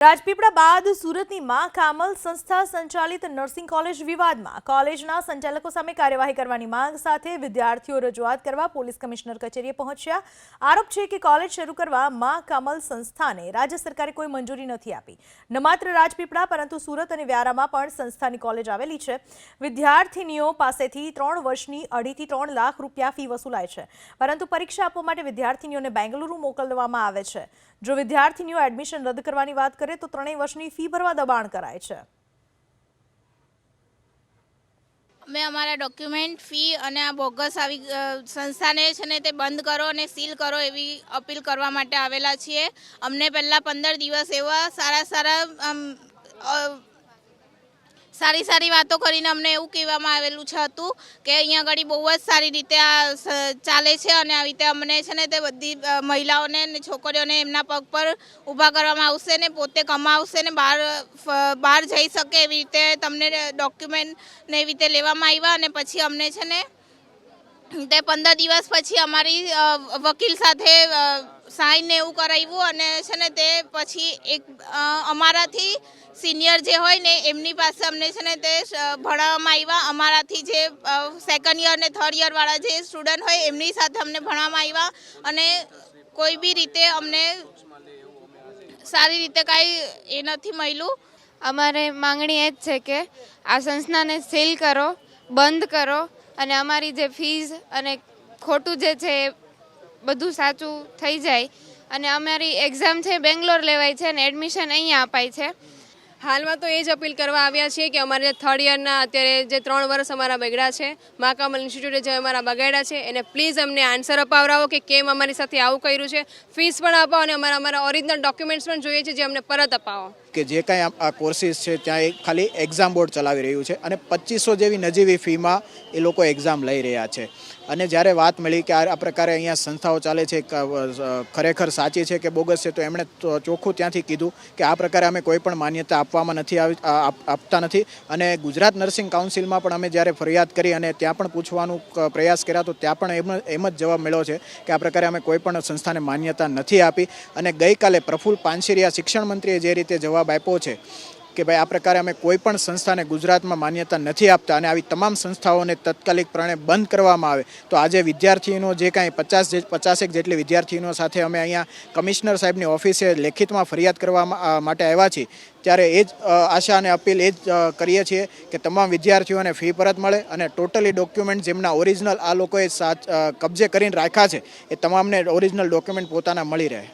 રાજપીપળા બાદ સુરતની માં કામલ સંસ્થા સંચાલિત નર્સિંગ કોલેજ વિવાદમાં કોલેજના સંચાલકો સામે કાર્યવાહી કરવાની માંગ સાથે વિદ્યાર્થીઓ રજૂઆત કરવા પોલીસ કમિશનર કચેરીએ પહોંચ્યા। આરોપ છે કે કોલેજ શરૂ કરવા માં કામલ સંસ્થાને રાજ્ય સરકારે કોઈ મંજૂરી નથી આપી। ન માત્ર રાજપીપળા પરંતુ સુરત અને વ્યારામાં પણ સંસ્થાની કોલેજ આવેલી છે। વિદ્યાર્થીનીઓ પાસેથી 3 વર્ષની 2.5 થી 3 લાખ રૂપિયા ફી વસૂલાય છે, પરંતુ પરીક્ષા આપવા માટે વિદ્યાર્થીનીઓને બેંગલુરુ મોકલવામાં આવે છે। જો વિદ્યાર્થીનીઓ એડમિશન રદ કરવાની વાત કરે તો 3 વર્ષની ફી ભરવા દબાણ કરાય છે। અમે અમારા ડોક્યુમેન્ટ ફી અને આ બોગસ આવી સંસ્થાને છે ને તે બંધ કરો અને સીલ કરો એવી અપીલ કરવા માટે આવેલા છીએ। અમને પહેલાં 15 દિવસ એવા સારી વાતો કરીને અમને એવું કહેવામાં આવેલું હતું કે અહીંયા આગળ બહુ જ સારી રીતે આ ચાલે છે અને આવી રીતે અમને છે ને તે બધી મહિલાઓને અને છોકરીઓને એમના પગ પર ઊભા કરવામાં આવશે ને પોતે કમાવશે ને બહાર જઈ શકે એવી રીતે તમને ડોક્યુમેન્ટ ને એવી રીતે લેવામાં આવ્યા। અને પછી અમને છે ને તે 15 દિવસ પછી અમારી વકીલ સાથે સાઇન ને એવું કરાવ્યું અને છે ને તે પછી એક અમારાથી સિનિયર જે હોય ને એમની પાસે અમને છે ને તે ભણાવવામાં આવ્યા। અમારાથી જે સેકન્ડ યર ને થર્ડ યરવાળા જે સ્ટુડન્ટ હોય એમની સાથે અમને ભણાવવામાં આવ્યા અને કોઈ બી રીતે અમને સારી રીતે કાંઈ એ નથી મળ્યું। અમારે માંગણી એ જ છે કે આ સંસ્થાને સીલ કરો, બંધ કરો અને અમારી જે ફીઝ અને ખોટું જે છે એ બધું સાચું થઈ જાય અને અમારી એક્ઝામ છે બેંગ્લોર લેવાય છે અને એડમિશન અહીંયા અપાય છે। હાલમાં તો એ જ અપીલ કરવા આવ્યા છીએ કે અમારે થર્ડ યરના અત્યારે જે 3 વર્ષ અમારા બગડ્યા છે, મા કામલ ઇન્સ્ટિટ્યૂટે જે અમારા બગાડ્યા છે એને પ્લીઝ અમને આન્સર અપાવડાવો કે કેમ અમારી સાથે આવું કર્યું છે। ફીસ પણ અપાવો અને અમારા ઓરિજિનલ ડોક્યુમેન્ટ્સ પણ જોઈએ છે જે અમને પરત અપાવો। કે જે કાંઈ આ કોર્સિસ છે ત્યાં ખાલી એક્ઝામ બોર્ડ ચલાવી રહ્યું છે અને 2500 જેવી નજીવી ફીમાં એ લોકો એક્ઝામ લઈ રહ્યા છે। અને જ્યારે વાત મળી કે આ પ્રકારે અહીંયા સંસ્થાઓ ચાલે છે ખરેખર સાચી છે કે બોગસ છે, તો એમણે ચોખ્ખું ત્યાંથી કીધું કે આ પ્રકારે અમે કોઈ પણ માન્યતા આપવામાં આપતા નથી। અને ગુજરાત નર્સિંગ કાઉન્સિલમાં પણ અમે જ્યારે ફરિયાદ કરી અને ત્યાં પણ પૂછવાનું પ્રયાસ કર્યા તો ત્યાં પણ એમ જ જવાબ મળ્યો છે કે આ પ્રકારે અમે કોઈ પણ સંસ્થાને માન્યતા નથી આપી। અને ગઈકાલે પ્રફુલ્લ પાનસેરિયા શિક્ષણ મંત્રીએ જે રીતે જવાબ આપ્યો છે કે ભાઈ આ પ્રકારે અમે કોઈ પણ સંસ્થાને ગુજરાતમાં માન્યતા નથી આપતા અને આવી તમામ સંસ્થાઓને તાત્કાલિકપણે બંધ કરવામાં આવે તો આજે વિદ્યાર્થીઓનો જે કાંઈ 50 જેટલી વિદ્યાર્થીઓ સાથે અમે અહીંયા કમિશનર સાહેબની ઓફિસે લેખિતમાં ફરિયાદ કરવા માટે આવ્યા છીએ। ત્યારે એ જ આશા અને અપીલ એ જ કરીએ છીએ કે તમામ વિદ્યાર્થીઓને ફી પરત મળે અને ટોટલી ડોક્યુમેન્ટ જેમના ઓરિજિનલ આ લોકોએ કબજે કરીને રાખ્યા છે એ તમામને ઓરિજિનલ ડોક્યુમેન્ટ પોતાના મળી રહે।